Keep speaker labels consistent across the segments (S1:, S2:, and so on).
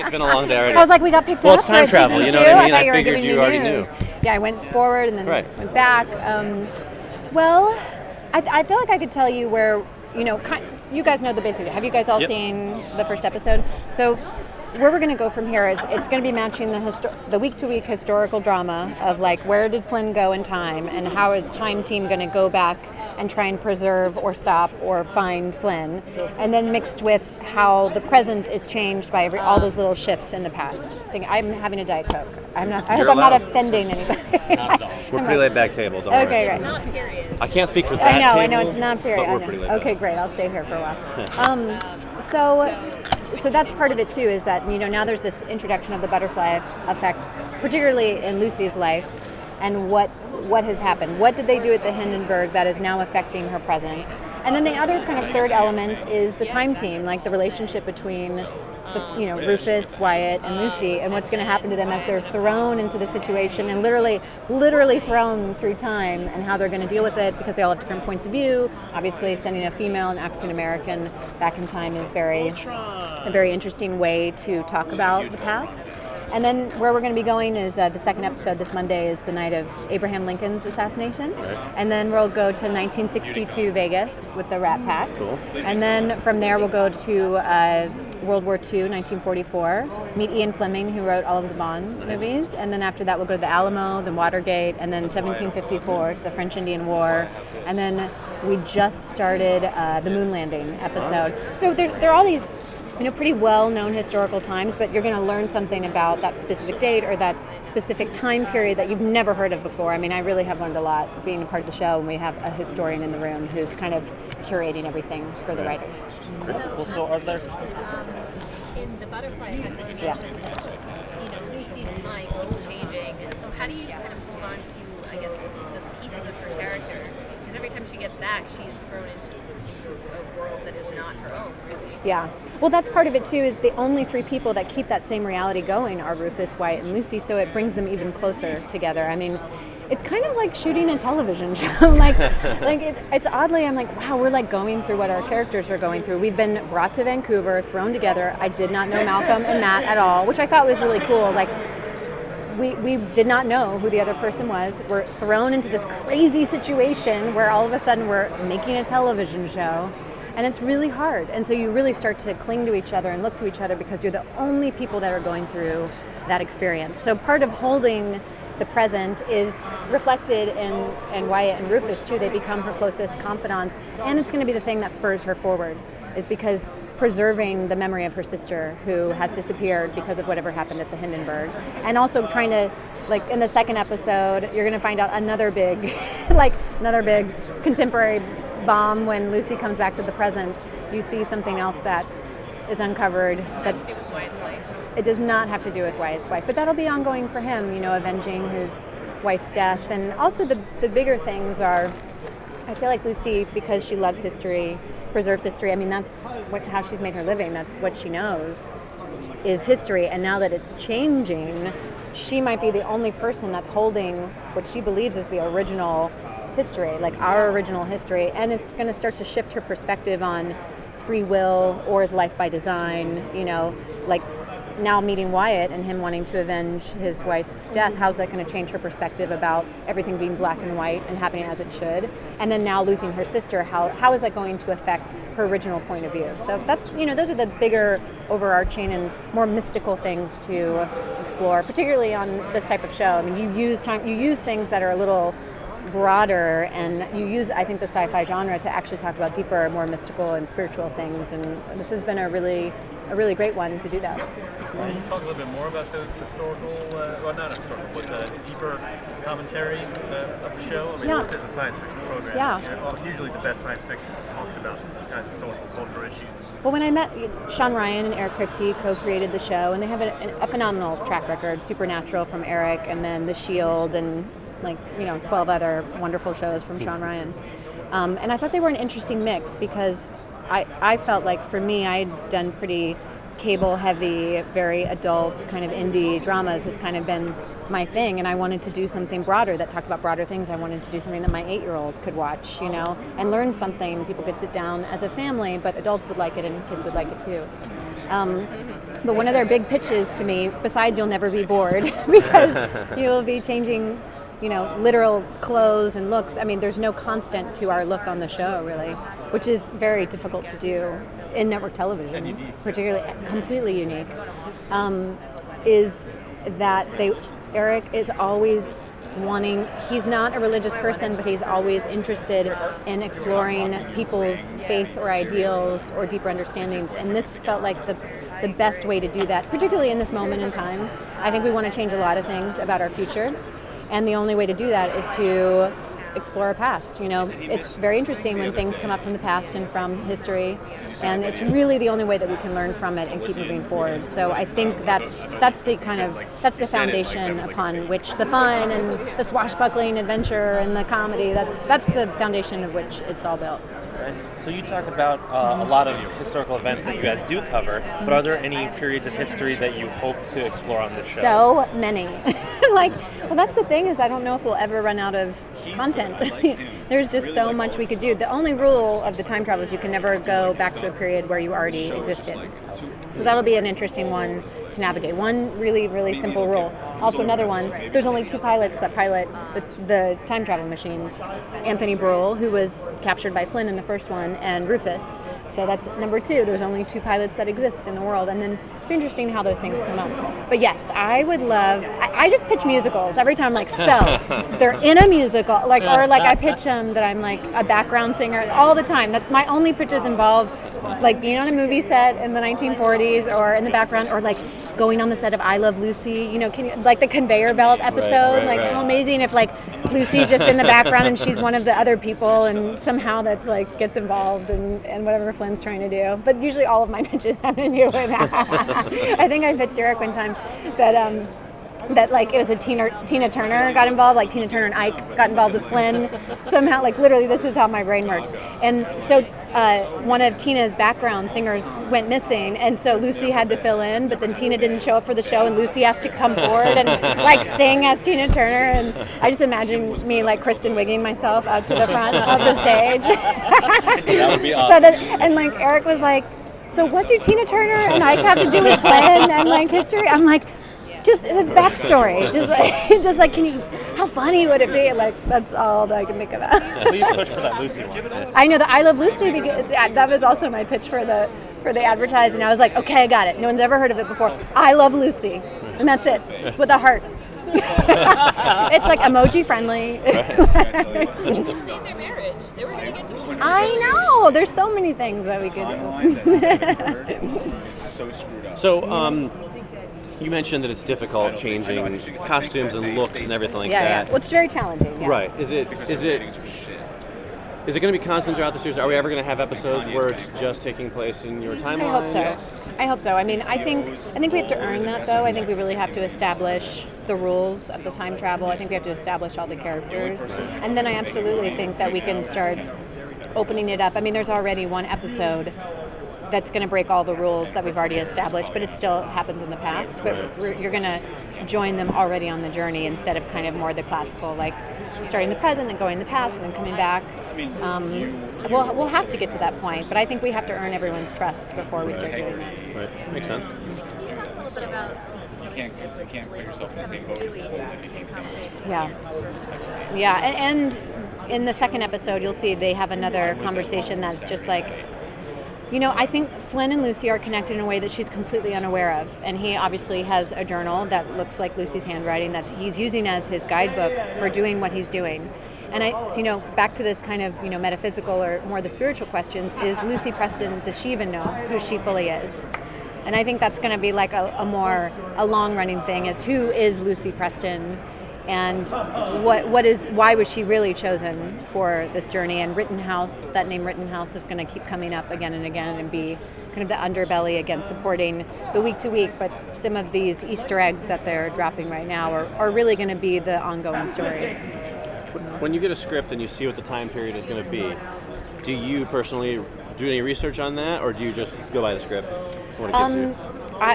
S1: It's been a long day already.
S2: I was like, we got picked up.
S1: Well, it's time
S2: for
S1: travel,
S2: season
S1: you know
S2: two.
S1: what I mean?
S2: thought
S1: I
S2: were
S1: figured
S2: giving
S1: you
S2: me
S1: already
S2: news.
S1: knew.
S2: Yeah, I went forward and then went back. Well, I feel like I could tell you where, you guys know the basic. Have you guys all seen the first episode? So where we're going to go from here is it's going to be matching the week-to-week historical drama of like where did Flynn go in time and how is Time Team going to go back and try and preserve or stop or find Flynn, and then mixed with how the present is changed by all those little shifts in the past. I'm having a Diet Coke. I hope I'm not offending anybody.
S1: We're pretty laid back table, don't
S2: Okay,
S1: worry.
S2: great.
S3: Not period.
S1: I can't speak for that
S2: I know,
S1: table,
S2: it's not period.
S1: but we're pretty laid back.
S2: Okay, great. I'll stay here for a while. So that's part of it too, is that now there's this introduction of the butterfly effect, particularly in Lucy's life, and what has happened. What did they do at the Hindenburg that is now affecting her present? And then the other kind of third element is the Time Team, like the relationship between Rufus, Wyatt, and Lucy, and what's going to happen to them as they're thrown into the situation and literally thrown through time, and how they're going to deal with it because they all have different points of view. Obviously, sending a female and African American back in time is a very interesting way to talk about the past. And then where we're going to be going is the second episode this Monday is the night of Abraham Lincoln's assassination. And then we'll go to 1962 Vegas with the Rat Pack.
S1: Cool.
S2: And then from there we'll go to World War II, 1944, meet Ian Fleming, who wrote all of the Bond movies. And then after that we'll go to the Alamo, then Watergate, and then 1754, the French Indian War. And then we just started the moon landing episode. So there are all these pretty well-known historical times, but you're going to learn something about that specific date or that specific time period that you've never heard of before. I mean, I really have learned a lot being a part of the show, and we have a historian in the room who's kind of curating everything for the writers.
S1: Well, so are there...
S3: In the butterfly effect, Lucy's mind is changing, and so how do you kind of hold on to, I guess, the pieces of her character? Because every time she gets back, she's thrown into a world that is not her own.
S2: Yeah. Well, that's part of it, too, is the only three people that keep that same reality going are Rufus, Wyatt, and Lucy, so it brings them even closer together. I mean, it's kind of like shooting a television show. It's oddly, I'm like, wow, we're like going through what our characters are going through. We've been brought to Vancouver, thrown together. I did not know Malcolm and Matt at all, which I thought was really cool. Like, we did not know who the other person was. We're thrown into this crazy situation where all of a sudden we're making a television show. And it's really hard. And so you really start to cling to each other and look to each other because you're the only people that are going through that experience. So part of holding the present is reflected in Wyatt and Rufus, too. They become her closest confidants. And it's going to be the thing that spurs her forward, is because preserving the memory of her sister who has disappeared because of whatever happened at the Hindenburg. And also trying to, like in the second episode, you're going to find out another big contemporary bomb when Lucy comes back to the present. You see something else that is uncovered. That it does not have to do with Wyatt's wife, but that'll be ongoing for him, avenging his wife's death. And also the bigger things are, I feel like Lucy, because she loves history, preserves history. I mean, that's how she's made her living. That's what she knows is history. And now that it's changing, she might be the only person that's holding what she believes is the original history, like our original history, and it's going to start to shift her perspective on free will or is life by design, like now meeting Wyatt and him wanting to avenge his wife's death, how's that going to change her perspective about everything being black and white and happening as it should? And then now losing her sister, how is that going to affect her original point of view? So that's, those are the bigger overarching and more mystical things to explore, particularly on this type of show. I mean, you use things that are a little broader, and you use, I think, the sci-fi genre to actually talk about deeper, more mystical and spiritual things, and this has been a really great one to do that.
S4: Can you talk a little bit more about those historical, not historical, but the deeper commentary of the show? I mean, this is a science fiction program.
S2: Yeah.
S4: Usually the best science fiction talks about these kinds of social, cultural issues.
S2: Well, when I met Sean Ryan and Eric Kripke, co-created the show, and they have a phenomenal track record, Supernatural from Eric, and then The Shield, and 12 other wonderful shows from Sean Ryan. And I thought they were an interesting mix because I felt like for me, I'd done pretty cable-heavy, very adult kind of indie dramas has kind of been my thing, and I wanted to do something broader that talked about broader things. I wanted to do something that my 8-year-old could watch, and learn something. People could sit down as a family, but adults would like it and kids would like it too. But one of their big pitches to me, besides you'll never be bored, because you'll be changing, literal clothes and looks. I mean, there's no constant to our look on the show, really, which is very difficult to do in network television, particularly completely unique, is that Eric is always wanting, he's not a religious person, but he's always interested in exploring people's faith or ideals or deeper understandings, and this felt like the best way to do that, particularly in this moment in time. I think we want to change a lot of things about our future, and the only way to do that is to explore our past. It's very interesting when things come up from the past and from history, and it's really the only way that we can learn from it and keep moving forward. So I think that's the foundation upon which the fun and the swashbuckling adventure and the comedy, that's the foundation of which it's all built.
S1: So you talk about a lot of historical events that you guys do cover, but are there any periods of history that you hope to explore on this show?
S2: So many. That's the thing, is I don't know if we'll ever run out of content. There's just so much we could do. The only rule of the time travel is you can never go back to a period where you already existed. So that'll be an interesting one to navigate. One really, really simple rule. Also another one, there's only 2 pilots that pilot the time travel machines. Anthony Brule, who was captured by Flynn in the first one, and Rufus. So that's number 2. There's only 2 pilots that exist in the world. And then it'll be interesting how those things come up. But yes, I would love, I just pitch musicals every time, they're in a musical, or I pitch them that I'm a background singer all the time. That's my only pitches involve being on a movie set in the 1940s or in the background, or going on the set of I Love Lucy, can you, the conveyor belt episode, right. How amazing if Lucy's just in the background and she's one of the other people and somehow that's gets involved in whatever Flynn's trying to do. But usually all of my pitches have to do with that. I think I pitched Eric one time that it was a Tina Turner got involved, Tina Turner and Ike got involved with Flynn somehow, literally this is how my brain works. And so one of Tina's background singers went missing, and so Lucy had to fill in, but then Tina didn't show up for the show, and Lucy has to come forward and sing as Tina Turner, and I just imagine me Kristen wigging myself out to the front of the stage.
S1: That would be awesome.
S2: So Eric was so what do Tina Turner and Ike have to do with Flynn and history? I'm just it's backstory. Just can you? How funny would it be? That's all that I can think about.
S1: Please push for that Lucy one.
S2: I know that I Love Lucy because that was also my pitch for the advertising. I was okay, I got it. No one's ever heard of it before. I Love Lucy, and that's it with a heart. It's emoji friendly.
S3: You can save their marriage. They were going to get divorced.
S2: I know. There's so many things that we could do.
S5: So, you mentioned that it's difficult changing costumes and looks and everything like that.
S2: Yeah. Well, it's very challenging. Yeah.
S5: Right. Is it going to be constant throughout the series? Are we ever going to have episodes where it's just taking place in your timeline?
S2: I hope so. I mean, I think we have to earn that, though. I think we really have to establish the rules of the time travel. I think we have to establish all the characters. And then I absolutely think that we can start opening it up. I mean, there's already one episode that's going to break all the rules that we've already established, but it still happens in the past. But you're going to join them already on the journey instead of kind of more the classical, starting the present, then going in the past, and then coming back. We'll have to get to that point, but I think we have to earn everyone's trust before we start doing that.
S5: Right, makes sense.
S3: Can you talk a little bit about
S6: You can't put yourself in the same boat as the whole interesting conversation.
S2: Yeah, and in the second episode, you'll see they have another conversation that's just I think Flynn and Lucy are connected in a way that she's completely unaware of. And he obviously has a journal that looks like Lucy's handwriting that he's using as his guidebook for doing what he's doing. And back to this kind of, metaphysical or more the spiritual questions, is Lucy Preston, does she even know who she fully is? And I think that's going to be a long-running thing, is who is Lucy Preston? And why was she really chosen for this journey? And Rittenhouse, that name Rittenhouse, is going to keep coming up again and again and be kind of the underbelly, again, supporting the week to week. But some of these Easter eggs that they're dropping right now are really going to be the ongoing stories.
S5: When you get a script and you see what the time period is going to be, do you personally do any research on that, or do you just go by the script when it gives you?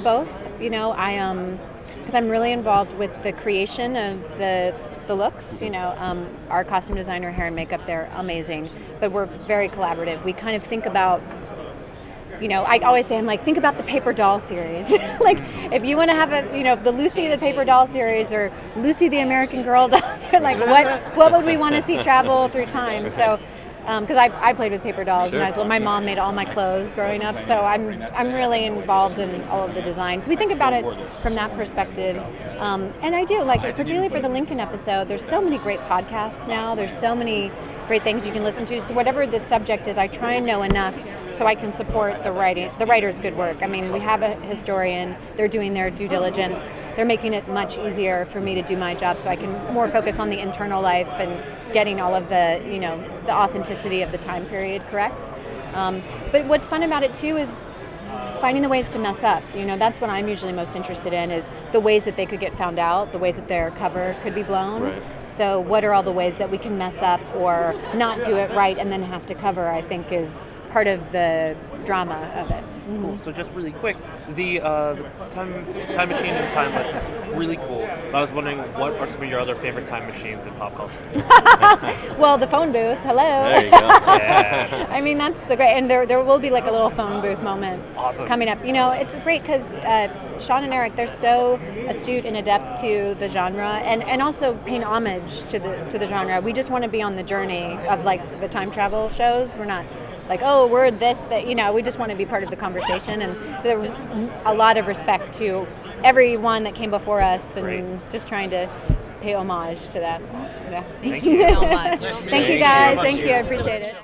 S2: Both. Because I'm really involved with the creation of the looks. Our costume designer, hair and makeup, they're amazing, but we're very collaborative. We kind of think about, I always say, I'm like, think about the paper doll series. Like, if you want to have the Lucy the paper doll series or Lucy the American Girl doll, like what would we want to see travel through time? So, because I played with paper dolls when I was little. My mom made all my clothes growing up, so I'm really involved in all of the designs. We think about it from that perspective, and I do, like, particularly for the Lincoln episode. There's so many great podcasts now. There's so many great things you can listen to. So whatever the subject is, I try and know enough so I can support the writer's good work. I mean, we have a historian. They're doing their due diligence. They're making it much easier for me to do my job, so I can more focus on the internal life and getting all of the, the authenticity of the time period correct. But what's fun about it too is finding the ways to mess up. That's what I'm usually most interested in, is the ways that they could get found out, the ways that their cover could be blown.
S5: Right.
S2: So what are all the ways that we can mess up or not do it right and then have to cover, I think, is part of the drama of it.
S1: Cool. So just really quick, the time machine and timeless is really cool. I was wondering, what are some of your other favorite time machines in pop culture?
S2: Well, the phone booth. Hello.
S5: There you go.
S1: Yes.
S2: I mean, that's the great, and there will be like a little phone booth moment coming up. It's great because Sean and Eric, they're so astute and adept to the genre, and also paying homage to the genre. We just want to be on the journey of like the time travel shows. We're not like, oh, we're this, that, we just want to be part of the conversation. And there was a lot of respect to everyone that came before us, and just trying to pay homage to that.
S1: Awesome.
S2: Yeah.
S3: Thank you so much.
S2: Thank you guys. Thank you. I appreciate it.